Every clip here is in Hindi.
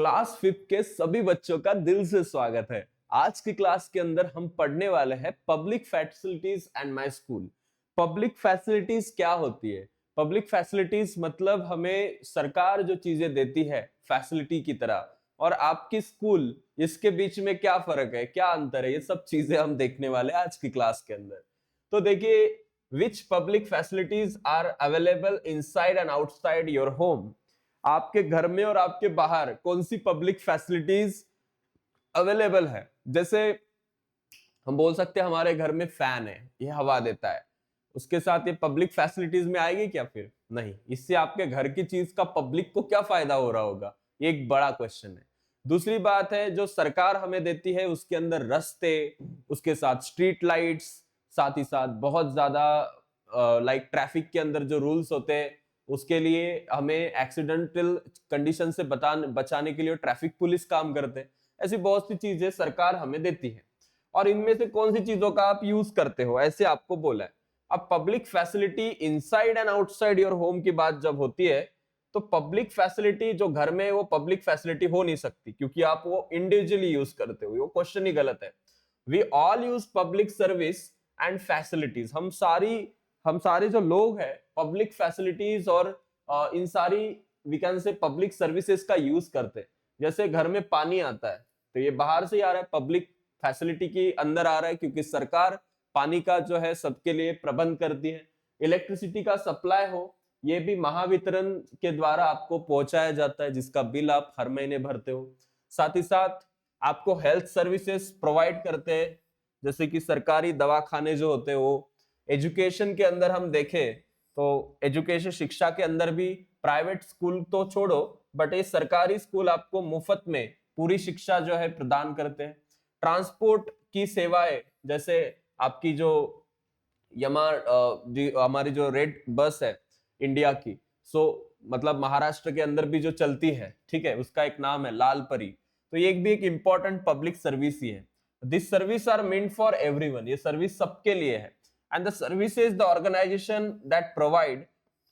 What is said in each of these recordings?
क्लास 5th के सभी बच्चों का दिल से स्वागत है। आज की क्लास के अंदर हम पढ़ने वाले हैं public facilities and my school. Public facilities क्या होती है? पब्लिक फैसिलिटीज मतलब हमें सरकार जो चीजें देती है फैसिलिटी की तरह, और आपकी स्कूल, इसके बीच में क्या फर्क है, क्या अंतर है, ये सब चीजें हम देखने वाले हैं आज की क्लास के अंदर। तो देखिए, which public facilities are available inside and outside your home. आपके घर में और आपके बाहर कौन सी पब्लिक फैसिलिटीज अवेलेबल है। जैसे हम बोल सकते हैं हमारे घर में फैन है, ये हवा देता है, उसके साथ ये पब्लिक फैसिलिटीज में आएगी क्या? फिर नहीं। इससे आपके घर की चीज का पब्लिक को क्या फायदा हो रहा होगा, ये एक बड़ा क्वेश्चन है। दूसरी बात है, जो सरकार हमें देती है उसके अंदर रास्ते, उसके साथ स्ट्रीट लाइट्स, साथ ही साथ बहुत ज्यादा लाइक ट्रैफिक के अंदर जो रूल्स होते हैं उसके लिए हमें एक्सीडेंटल कंडीशन से बचाने के लिए ट्रैफिक पुलिस काम करते हैं। ऐसी बहुत सी चीजें सरकार हमें देती है, और इनमें से कौन सी चीजों का आप यूज करते हो, ऐसे आपको बोला है। अब public facility inside and outside your home की बात जब होती है, तो पब्लिक फैसिलिटी जो घर में है वो पब्लिक फैसिलिटी हो नहीं सकती, क्योंकि आप वो इंडिविजुअली यूज करते हो। वो क्वेश्चन ही गलत है। We all use public service and facilities. हम सारे जो लोग हैं पब्लिक फैसिलिटीज और इन सारी we can say public services का यूज करते हैं। जैसे घर में पानी आता है तो ये बाहर से ही आ रहा है, पब्लिक फैसिलिटी के अंदर आ रहा है, क्योंकि सरकार पानी का जो है सबके लिए प्रबंध करती है। इलेक्ट्रिसिटी का सप्लाई हो, ये भी महावितरण के द्वारा आपको पहुंचाया जाता है, जिसका बिल आप हर महीने भरते हो। साथ ही साथ आपको हेल्थ सर्विसेज प्रोवाइड करते हैं, जैसे कि सरकारी दवाखाने जो होते हैं वो। एजुकेशन के अंदर हम देखें तो एजुकेशन शिक्षा के अंदर भी प्राइवेट स्कूल तो छोड़ो, बट ये सरकारी स्कूल आपको मुफ्त में पूरी शिक्षा जो है प्रदान करते हैं। ट्रांसपोर्ट की सेवाएं, जैसे आपकी जो हमारी जो रेड बस है इंडिया की, सो मतलब महाराष्ट्र के अंदर भी जो चलती है, ठीक है, उसका एक नाम है लाल परी। तो ये भी एक इंपॉर्टेंट पब्लिक सर्विस ही है। This service are meant for everyone. ये सर्विस सबके लिए है। And the services the organisation that provide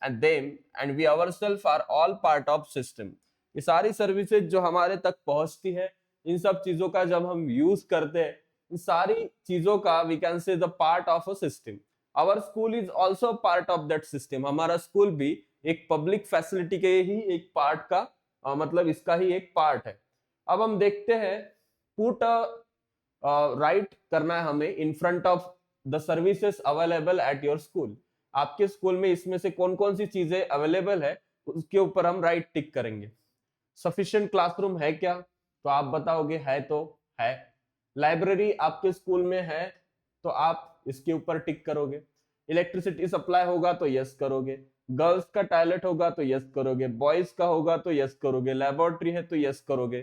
and them and we ourselves are all part of system. ये सारी सर्विसेज जो हमारे तक पहुंचती है, इन सब चीजों का जब हम यूज करते हैं, इन सारी चीजों का we can say the part of a system. Our school is also part of that system. हमारा स्कूल भी एक पब्लिक फैसिलिटी के ही एक पार्ट का मतलब इसका ही एक पार्ट है। अब हम देखते हैं, पुट राइट करना है हमें in front of the services available at your school. आपके स्कूल में इसमें से कौन कौन सी चीजें अवेलेबल है, उसके ऊपर हम राइट टिक करेंगे। सफिशिएंट क्लासरूम है क्या, तो आप बताओगे है, तो है। लाइब्रेरी आपके स्कूल में है, तो आप इसके ऊपर टिक करोगे। इलेक्ट्रिसिटी सप्लाई होगा तो यस करोगे। गर्ल्स का टॉयलेट होगा तो यस करोगे। बॉयज का होगा तो यस करोगे। लेबोरेटरी है तो यस करोगे।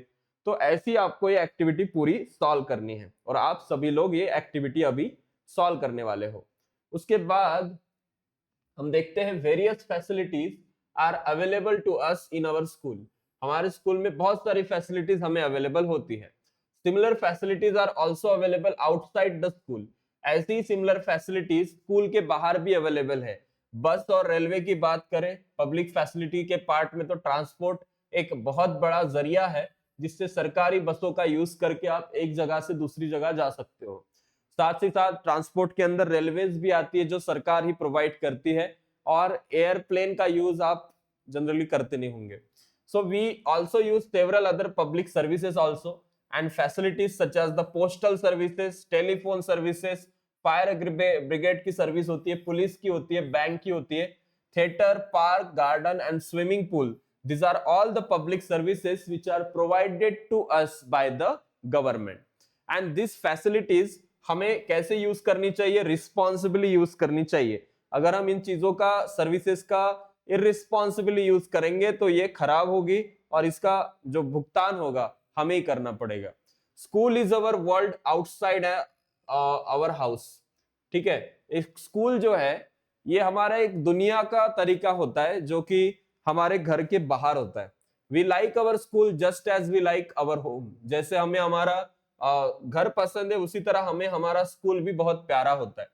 तो ऐसी आपको ये एक्टिविटी पूरी सॉल्व करनी है, और आप सभी लोग ये एक्टिविटी अभी सॉल्व करने वाले हो। उसके बाद हम देखते हैं various facilities are available to us in our school. हमारे स्कूल में बहुत सारी फैसिलिटीज हमें अवेलेबल होती है। Similar facilities are also available outside the school. ऐसी सिमिलर फैसिलिटीज स्कूल के बाहर भी अवेलेबल है। बस और रेलवे की बात करें पब्लिक फैसिलिटी के पार्ट में, तो ट्रांसपोर्ट एक बहुत बड़ा जरिया है, जिससे सरकारी बसों का यूज करके आप एक जगह से दूसरी जगह जा सकते हो। साथ ही साथ ट्रांसपोर्ट के अंदर रेलवेज भी आती है, जो सरकार ही प्रोवाइड करती है, और एयरप्लेन का यूज आप जनरली करते नहीं होंगे। So we also use several other public services also and facilities such as the postal services, telephone services, fire brigade की सर्विस होती है, पुलिस की होती है, बैंक की होती है, theatre, park, garden and swimming pool. These are all the public services which are provided to us by the government. And these facilities हमें कैसे यूज करनी चाहिए? रिस्पॉन्सिबली यूज करनी चाहिए। अगर हम इन चीजों का, सर्विसेज का इररिस्पॉन्सिबली यूज करेंगे तो ये खराब होगी, और इसका जो भुगतान होगा हमें ही करना पड़ेगा। School is our world outside our house. ठीक है, एक स्कूल जो है ये हमारा एक दुनिया का तरीका होता है, जो कि हमारे घर के बाहर होता है। We like our school just as we like our home. जैसे हमें हमारा घर पसंद है, उसी तरह हमें हमारा स्कूल भी बहुत प्यारा होता है।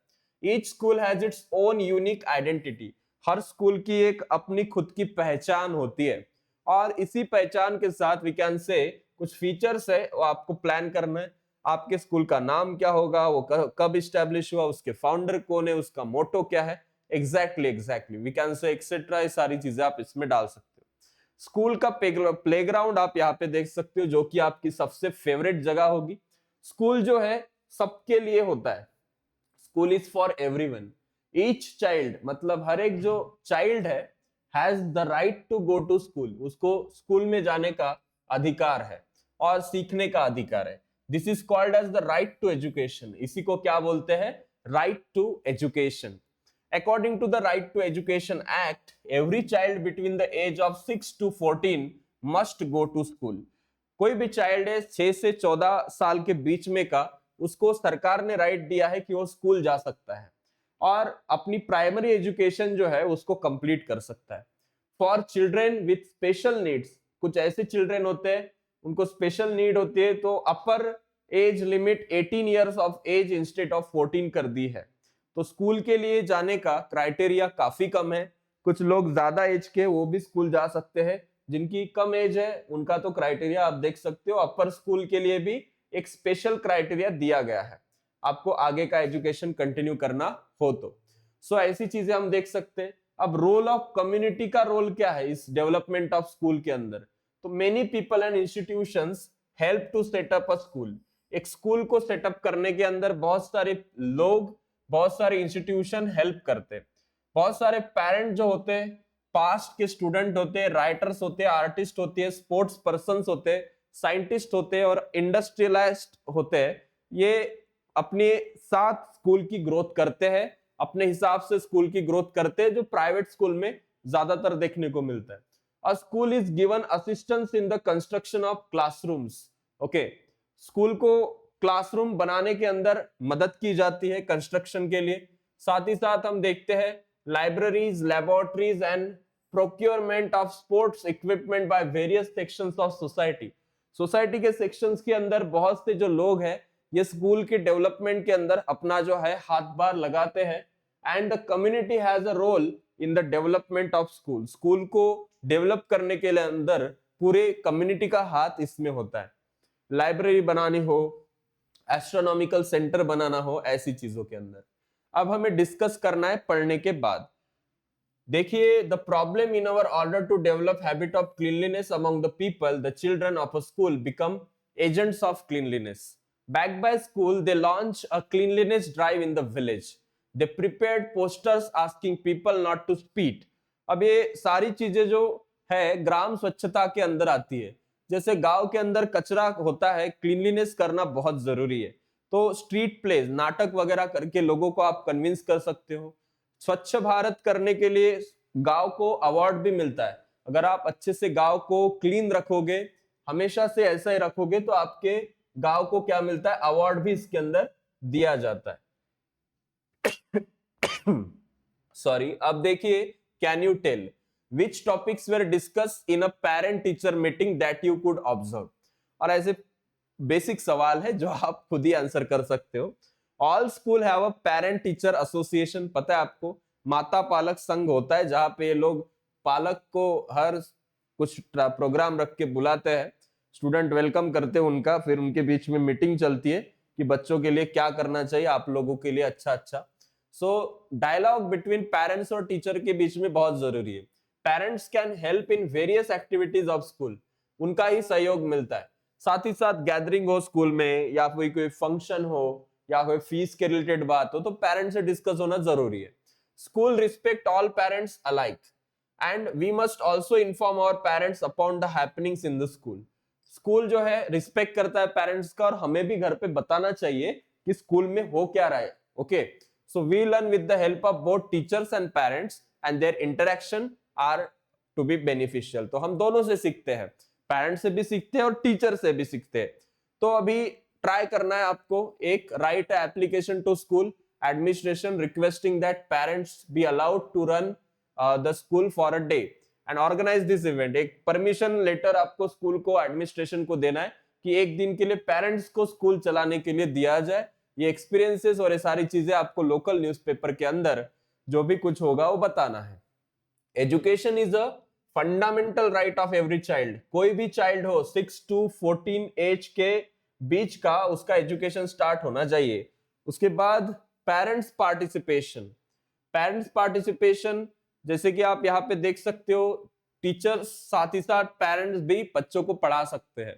Each school has its own unique identity. Her school की एक अपनी खुद की पहचान होती है, और इसी पहचान के साथ वी कैन से कुछ फीचर्स है वो आपको प्लान करना है। आपके स्कूल का नाम क्या होगा, वो कब इस्टेब्लिश हुआ, उसके फाउंडर कौन है, उसका मोटो क्या है, exactly we can say etcetera, ये सारी चीजें आप इसमें डाल सकते हो। स्कूल का प्लेग्राउंड आप यहाँ पे देख सकते हो, जो कि आपकी सबसे फेवरेट जगह होगी। स्कूल जो है सबके लिए होता है, school is for everyone. Each child मतलब हर एक जो चाइल्ड है has the right to go to school, उसको स्कूल में जाने का अधिकार है और सीखने का अधिकार है। This is called as the right to education. इसी को क्या बोलते हैं, right to education. According to the Right to Education Act, every child between the age of 6 to 14 must go to school. कोई भी चाइल्ड है 6 से 14 साल के बीच में का, उसको सरकार ने राइट दिया है कि वो स्कूल जा सकता है और अपनी प्राइमरी एजुकेशन जो है उसको कंप्लीट कर सकता है। For children with special needs, कुछ ऐसे चिल्ड्रेन होते हैं उनको स्पेशल नीड होती है, तो upper age limit 18 years of age instead of 14 कर दी है। तो स्कूल के लिए जाने का क्राइटेरिया काफी कम है। कुछ लोग ज्यादा एज के वो भी स्कूल जा सकते हैं, जिनकी कम एज है उनका तो क्राइटेरिया आप देख सकते हो। अपर स्कूल के लिए भी एक स्पेशल क्राइटेरिया दिया गया है, आपको आगे का एजुकेशन कंटिन्यू करना हो तो। सो ऐसी चीजें हम देख सकते हैं। अब रोल ऑफ कम्युनिटी का रोल क्या है इस डेवलपमेंट ऑफ स्कूल के अंदर, तो many people and institutions help to set up a school. एक स्कूल को सेटअप करने के अंदर बहुत सारे लोग, बहुत सारे इंस्टीट्यूशन हेल्प करते हैं। बहुत सारे पेरेंट जो होते हैं पास्ट के स्टूडेंट होते हैं, राइटर्स होते हैं, आर्टिस्ट होते हैं, स्पोर्ट्स पर्संस होते हैं, साइंटिस्ट होते हैं और इंडस्ट्रियलिस्ट होते हैं। ये अपने साथ स्कूल की ग्रोथ करते हैं, अपने हिसाब से स्कूल की ग्रोथ करते हैं, जो प्राइवेट स्कूल में ज्यादातर देखने को मिलता है। अ school is given assistance in the construction of classrooms. Okay, school को क्लासरूम बनाने के अंदर मदद की जाती है कंस्ट्रक्शन के लिए। साथ ही साथ हम देखते हैं libraries, laboratories and procurement of sports equipment by various sections of society. Society के सेक्शंस के अंदर बहुत से जो लोग हैं ये स्कूल के डेवलपमेंट के अंदर अपना जो है हाथ बार लगाते हैं। And the community has a role in the development of school. School को डेवलप करने के लिए अंदर पूरे कम्युनिटी का हाथ इसमें होता है। लाइब्रेरी बनानी हो, एस्ट्रोनॉमिकल सेंटर बनाना हो, ऐसी चीजों के अंदर। अब हमें डिस्कस करना है पढ़ने के बाद। देखिए, the problem in our order to develop habit of cleanliness among the people, the children of a school become agents of cleanliness. Backed by school, they launched a cleanliness drive in the village. They prepared posters asking people not to spit. अब ये सारी चीजें जो है ग्राम स्वच्छता के अंदर आती है। जैसे गांव के अंदर कचरा होता है, क्लीनलीनेस करना बहुत जरूरी है, तो स्ट्रीट प्लेज, नाटक वगैरह करके लोगों को आप कन्विंस कर सकते हो। स्वच्छ भारत करने के लिए गांव को अवार्ड भी मिलता है। अगर आप अच्छे से गांव को क्लीन रखोगे, हमेशा से ऐसा ही रखोगे, तो आपके गांव को क्या मिलता है, अवार्ड भी इसके अंदर दिया जाता है। सॉरी, अब देखिए, can you tell which topics were discuss in a parent teacher meeting that you could observe. और ऐसे बेसिक सवाल है जो आप खुद ही आंसर कर सकते हो। All school have a parent teacher association. पता है आपको, माता पालक संघ होता है जहां पे लोग पालक को हर कुछ प्रोग्राम रख के बुलाते हैं, स्टूडेंट वेलकम करते हैं उनका, फिर उनके बीच में मीटिंग चलती है कि बच्चों के लिए क्या करना चाहिए, आप लोगों के लिए अच्छा। सो डायलॉग बिटवीन पेरेंट्स और टीचर के बीच में बहुत जरूरी है। Parents can help in various activities of school, उनका ही सहयोग मिलता है। साथ ही साथ गैदरिंग हो स्कूल में, या कोई फंक्शन हो, या कोई फीस के रिलेटेड बात हो, तो पेरेंट्स से डिस्कस होना जरूरी है। School respect all parents alike and we must also inform our parents upon the happenings in the school. School जो है रिस्पेक्ट करता है पेरेंट्स का, और हमें भी घर पे बताना चाहिए कि स्कूल में हो क्या रहा है। Okay, so we learn with the help of both teachers and parents and their interaction are to be beneficial. तो हम दोनों से सीखते हैं, पेरेंट्स से भी सीखते हैं और टीचर से भी सीखते हैं। तो अभी ट्राई करना है आपको, एक write application to school administration requesting that parents be allowed to run the school for a day and organise this event. एक परमिशन लेटर आपको स्कूल को, एडमिनिस्ट्रेशन को देना है कि एक दिन के लिए पेरेंट्स को स्कूल चलाने के लिए दिया जाए। ये एक्सपीरियंसेस और ये सारी चीजें आपको लोकल न्यूज़पेपर के अंदर जो भी कुछ होगा वो बताना है। Education is a fundamental right of every child, कोई भी चाइल्ड हो 6 to 14 एज के बीच का, उसका एजुकेशन स्टार्ट होना चाहिए। उसके बाद पेरेंट्स पार्टिसिपेशन, पेरेंट्स पार्टिसिपेशन जैसे कि आप यहाँ पे देख सकते हो, टीचर्स साथ ही साथ पेरेंट्स भी बच्चों को पढ़ा सकते हैं।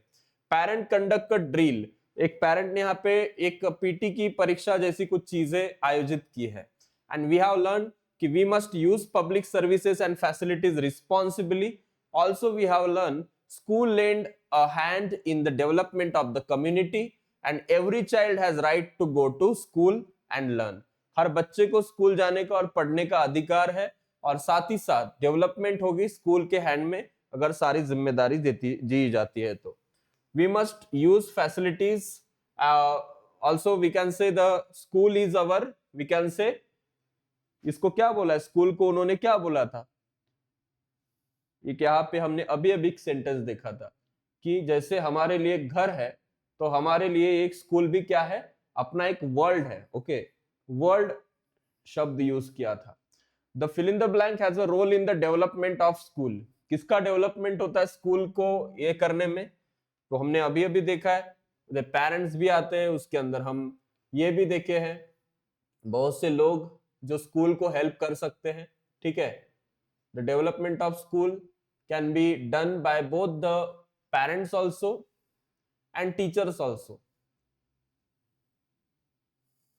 पेरेंट कंडक्ट ड्रिल, एक पेरेंट ने यहाँ पे एक पीटी की परीक्षा जैसी कुछ चीजें आयोजित की है। एंड वी हैव लर्न कि we must use public services and facilities responsibly. Also we have learned school lend a hand in the development of the community and every child has right to go to school and learn. हर बच्चे को स्कूल जाने का और पढ़ने का अधिकार है, और साथ ही साथ डेवलपमेंट होगी स्कूल के हैंड में अगर सारी जिम्मेदारी दी जाती है तो। We must use facilities. Also we can say the school is our, we can say, इसको क्या बोला है स्कूल को, उन्होंने क्या बोला था, ये यहाँ पे हमने अभी अभी एक सेंटेंस देखा था कि जैसे हमारे लिए घर है तो हमारे लिए एक स्कूल भी क्या है, अपना एक वर्ल्ड है। ओके, वर्ल्ड शब्द यूज किया था। The fill in the blank has a role in the development of school, किसका डेवलपमेंट होता है स्कूल को ये करने में, तो हमने अभी अभी देखा है पेरेंट्स भी आते हैं, उसके अंदर हम ये भी देखे हैं बहुत से लोग जो स्कूल को हेल्प कर सकते हैं। ठीक है, the development of school can be done by both the parents also and teachers also.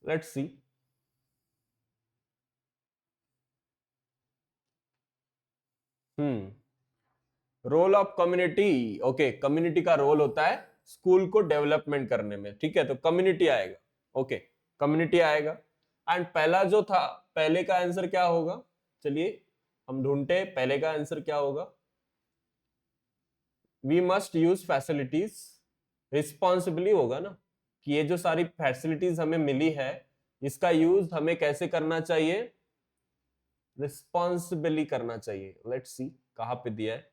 Let's see, role of community. Okay, community का रोल होता है स्कूल को डेवलपमेंट करने में। ठीक है, तो कम्युनिटी आएगा। ओके, कम्युनिटी आएगा। एंड पहला जो था, पहले का आंसर क्या होगा, चलिए हम ढूंढते, पहले का आंसर क्या होगा, we must use facilities responsibly होगा ना, कि ये जो सारी फैसिलिटीज हमें मिली है इसका यूज हमें कैसे करना चाहिए, रिस्पॉन्सिबली करना चाहिए। लेट्स सी कहां पे दिया है,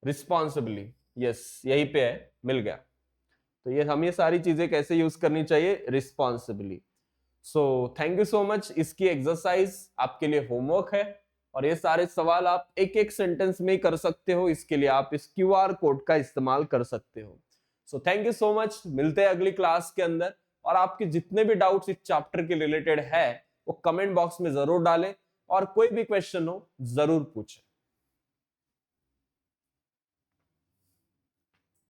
रिस्पॉन्सिबली, यस यहीं पे है, मिल गया। तो ये हम ये सारी चीजें कैसे यूज करनी चाहिए, responsibly. So thank you so much. इसकी एक्सरसाइज आपके लिए होमवर्क है, और ये सारे सवाल आप एक एक सेंटेंस में ही कर सकते हो, इसके लिए आप इस QR कोड का इस्तेमाल कर सकते हो। So thank you so much, मिलते हैं अगली क्लास के अंदर। और आपके जितने भी डाउट्स इस चैप्टर के रिलेटेड है वो कमेंट बॉक्स में जरूर डालें, और कोई भी क्वेश्चन हो जरूर पूछें।